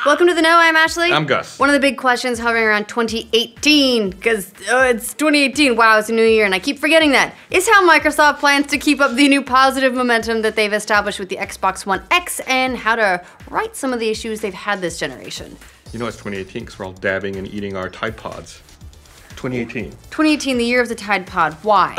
Welcome to the Know. I'm Ashley. I'm Gus. One of the big questions hovering around 2018, because it's 2018, wow, it's a new year, and I keep forgetting that, is how Microsoft plans to keep up the new positive momentum that they've established with the Xbox One X and how to right some of the issues they've had this generation. You know it's 2018 because we're all dabbing and eating our Tide Pods. 2018. 2018, the year of the Tide Pod. Why?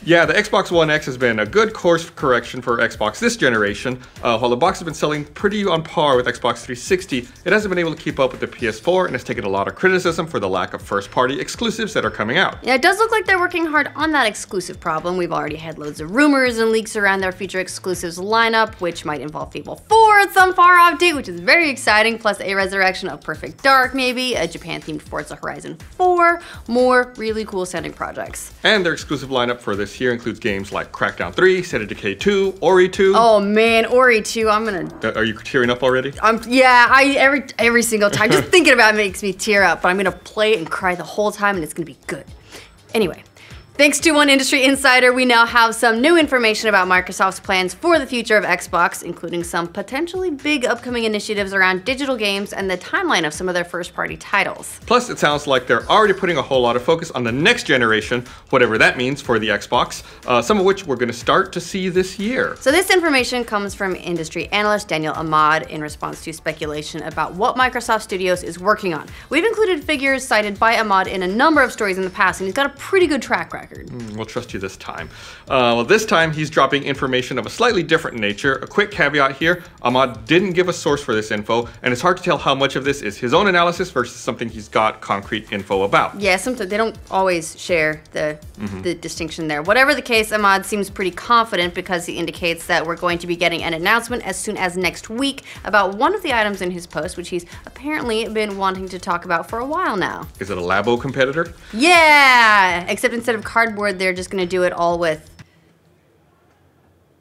Yeah, the Xbox One X has been a good course correction for Xbox this generation. While the box has been selling pretty on par with Xbox 360, it hasn't been able to keep up with the PS4 and has taken a lot of criticism for the lack of first-party exclusives that are coming out. Yeah, it does look like they're working hard on that exclusive problem. We've already had loads of rumors and leaks around their future exclusives lineup, which might involve Fable 4 at some far-off date, which is very exciting, plus a resurrection of Perfect Dark maybe, a Japan-themed Forza Horizon 4, more really cool-sounding projects. And their exclusive lineup for this year includes games like Crackdown 3, State of Decay 2, Ori 2. Oh man, Ori 2, I'm gonna... Are you tearing up already? Every single time, just thinking about it makes me tear up, but I'm gonna play it and cry the whole time and it's gonna be good. Anyway. Thanks to one industry insider, we now have some new information about Microsoft's plans for the future of Xbox, including some potentially big upcoming initiatives around digital games and the timeline of some of their first-party titles. Plus, it sounds like they're already putting a whole lot of focus on the next generation, whatever that means for the Xbox, some of which we're going to start to see this year. So this information comes from industry analyst Daniel Ahmad in response to speculation about what Microsoft Studios is working on. We've included figures cited by Ahmad in a number of stories in the past, and he's got a pretty good track record. We'll trust you this time. Well, this time he's dropping information of a slightly different nature. A quick caveat here, Ahmad didn't give a source for this info, and it's hard to tell how much of this is his own analysis versus something he's got concrete info about. Yeah, sometimes they don't always share the distinction there. Whatever the case, Ahmad seems pretty confident because he indicates that we're going to be getting an announcement as soon as next week about one of the items in his post, which he's apparently been wanting to talk about for a while now. Is it a Labo competitor? Yeah, except instead of cardboard, they're just gonna do it all with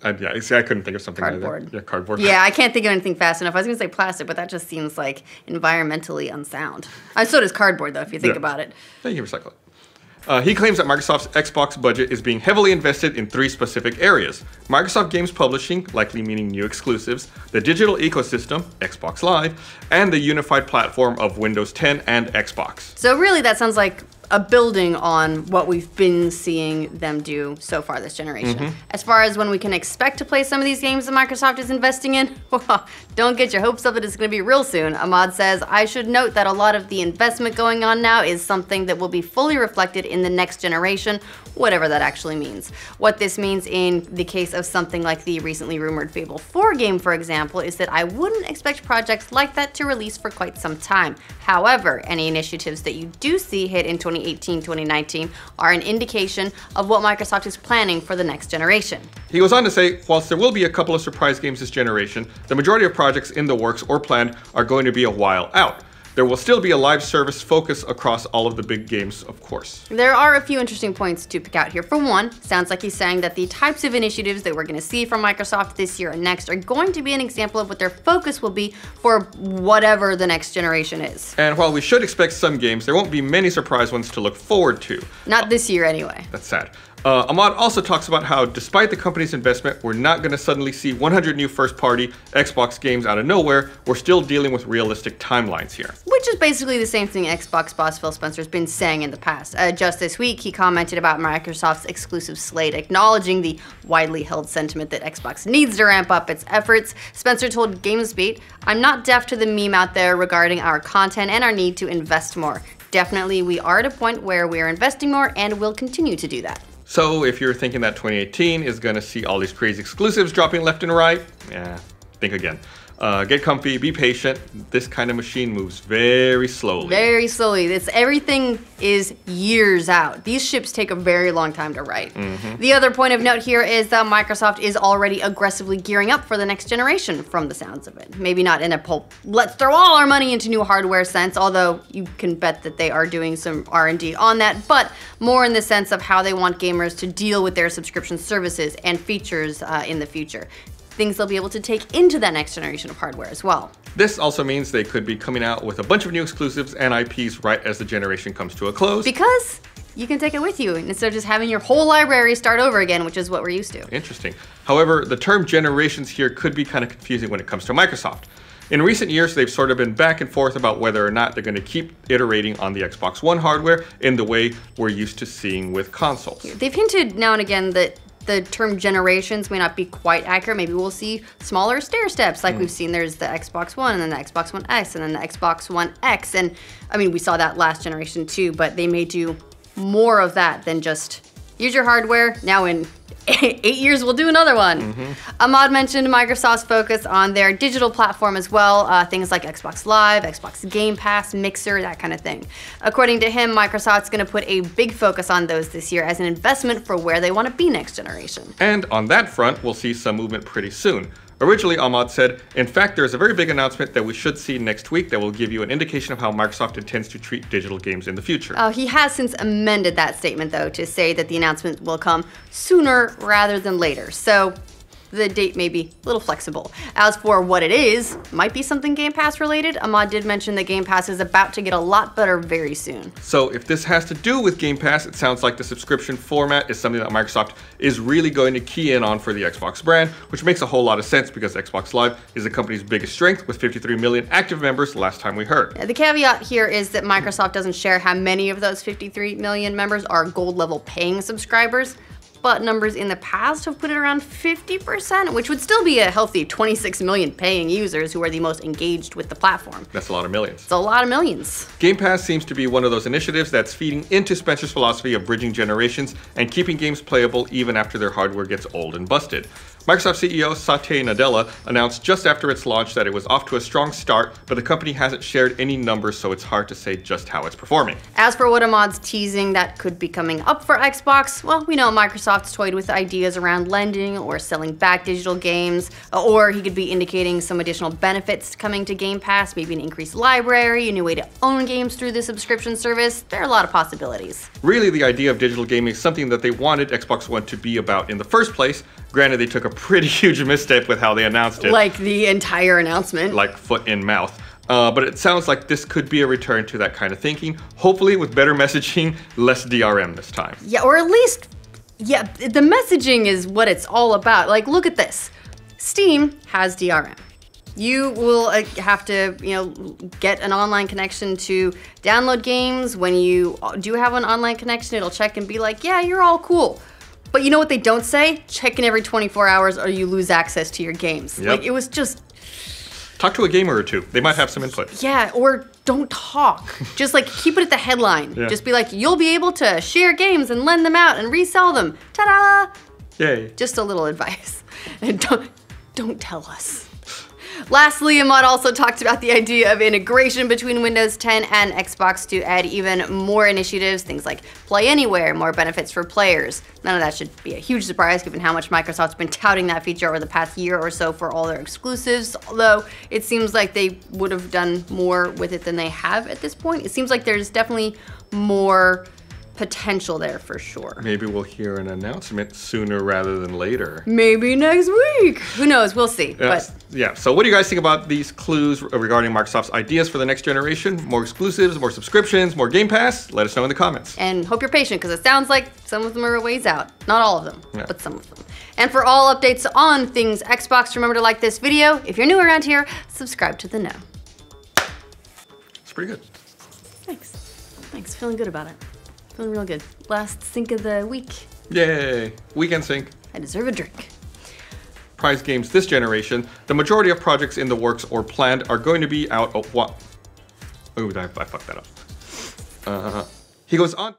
yeah, see, I couldn't think of something cardboard. Like that. Yeah, cardboard. Yeah, I can't think of anything fast enough. I was gonna say plastic, but that just seems like environmentally unsound. So does cardboard, though, if you think about it. Yeah, you can recycle it. He claims that Microsoft's Xbox budget is being heavily invested in 3 specific areas. Microsoft Games Publishing, likely meaning new exclusives, the digital ecosystem, Xbox Live, and the unified platform of Windows 10 and Xbox. So really that sounds like a building on what we've been seeing them do so far this generation. As far as when we can expect to play some of these games that Microsoft is investing in, well, don't get your hopes up that it's going to be real soon. Ahmad says, I should note that a lot of the investment going on now is something that will be fully reflected in the next generation, whatever that actually means. What this means in the case of something like the recently rumored Fable 4 game, for example, is that I wouldn't expect projects like that to release for quite some time. However, any initiatives that you do see hit in 2018-2019 are an indication of what Microsoft is planning for the next generation. He goes on to say, whilst there will be a couple of surprise games this generation, the majority of projects in the works or planned are going to be a while out. There will still be a live service focus across all of the big games, of course. There are a few interesting points to pick out here. For one, sounds like he's saying that the types of initiatives that we're going to see from Microsoft this year and next are going to be an example of what their focus will be for whatever the next generation is. And while we should expect some games, there won't be many surprise ones to look forward to. Not this year anyway. That's sad. Ahmad also talks about how, despite the company's investment, we're not going to suddenly see 100 new first-party Xbox games out of nowhere. We're still dealing with realistic timelines here. Which is basically the same thing Xbox boss Phil Spencer's been saying in the past. Just this week, he commented about Microsoft's exclusive slate, acknowledging the widely held sentiment that Xbox needs to ramp up its efforts. Spencer told GamesBeat, I'm not deaf to the meme out there regarding our content and our need to invest more. Definitely, we are at a point where we are investing more and will continue to do that. So if you're thinking that 2018 is going to see all these crazy exclusives dropping left and right, yeah, think again. Get comfy, be patient. This kind of machine moves very slowly. Very slowly. Everything is years out. These ships take a very long time to write. The other point of note here is that Microsoft is already aggressively gearing up for the next generation from the sounds of it. Maybe not in a let's throw all our money into new hardware sense, although you can bet that they are doing some R&D on that, but more in the sense of how they want gamers to deal with their subscription services and features in the future. Things they'll be able to take into that next generation of hardware as well. This also means they could be coming out with a bunch of new exclusives and IPs right as the generation comes to a close. Because you can take it with you instead of just having your whole library start over again, which is what we're used to. Interesting. However, the term generations here could be kind of confusing when it comes to Microsoft. In recent years, they've sort of been back and forth about whether or not they're going to keep iterating on the Xbox One hardware in the way we're used to seeing with consoles. They've hinted now and again that the term generations may not be quite accurate. Maybe we'll see smaller stair steps like we've seen. There's the Xbox One and then the Xbox One X and then the Xbox One X. And I mean, we saw that last generation too, but they may do more of that than just use your hardware. Now in 8 years, we'll do another one. Ahmad mentioned Microsoft's focus on their digital platform as well, things like Xbox Live, Xbox Game Pass, Mixer, that kind of thing. According to him, Microsoft's going to put a big focus on those this year as an investment for where they want to be next generation. And on that front, we'll see some movement pretty soon. Originally, Ahmad said, in fact, there's a very big announcement that we should see next week that will give you an indication of how Microsoft intends to treat digital games in the future. He has since amended that statement, though, to say that the announcement will come sooner rather than later. So the date may be a little flexible. As for what it is, might be something Game Pass related. Ahmad did mention that Game Pass is about to get a lot better very soon. So if this has to do with Game Pass, it sounds like the subscription format is something that Microsoft is really going to key in on for the Xbox brand, which makes a whole lot of sense because Xbox Live is the company's biggest strength with 53 million active members last time we heard. The caveat here is that Microsoft doesn't share how many of those 53 million members are gold level paying subscribers, but numbers in the past have put it around 50%, which would still be a healthy 26 million paying users who are the most engaged with the platform. That's a lot of millions. It's a lot of millions. Game Pass seems to be one of those initiatives that's feeding into Spencer's philosophy of bridging generations and keeping games playable even after their hardware gets old and busted. Microsoft CEO Satya Nadella announced just after its launch that it was off to a strong start, but the company hasn't shared any numbers, so it's hard to say just how it's performing. As for what Ahmad's teasing that could be coming up for Xbox, well, we know Microsoft's toyed with ideas around lending or selling back digital games, or he could be indicating some additional benefits coming to Game Pass, maybe an increased library, a new way to own games through the subscription service. There are a lot of possibilities. Really, the idea of digital gaming is something that they wanted Xbox One to be about in the first place. Granted, they took a pretty huge misstep with how they announced it. Like the entire announcement. Like foot in mouth. But it sounds like this could be a return to that kind of thinking, hopefully with better messaging, less DRM this time. Yeah, or at least, yeah, the messaging is what it's all about. Like, look at this. Steam has DRM. You will have to, get an online connection to download games. When you do have an online connection, it'll check and be like, yeah, you're all cool. But you know what they don't say? Check in every 24 hours or you lose access to your games. Yep. Like, it was just... Talk to a gamer or two. They might have some input. Yeah, or don't talk. Just like keep it at the headline. Yeah. Just be like, you'll be able to share games and lend them out and resell them. Ta-da! Yay. Just a little advice. And don't tell us. Lastly, Ahmad also talked about the idea of integration between Windows 10 and Xbox to add even more initiatives, things like Play Anywhere, more benefits for players. None of that should be a huge surprise given how much Microsoft's been touting that feature over the past year or so for all their exclusives, although it seems like they would have done more with it than they have at this point. It seems like there's definitely more potential there for sure. Maybe we'll hear an announcement sooner rather than later. Maybe next week. Who knows? We'll see. Yeah. So what do you guys think about these clues regarding Microsoft's ideas for the next generation? More exclusives, more subscriptions, more Game Pass? Let us know in the comments. And hope you're patient because it sounds like some of them are a ways out. Not all of them, but some of them. And for all updates on things Xbox, remember to like this video. If you're new around here, subscribe to The Know. It's pretty good. Thanks. Feeling good about it. Feeling real good. Last sync of the week. Yay. Weekend sync. I deserve a drink. Prize games this generation. The majority of projects in the works or planned are going to be out of what? Oh, I fucked that up. He goes on.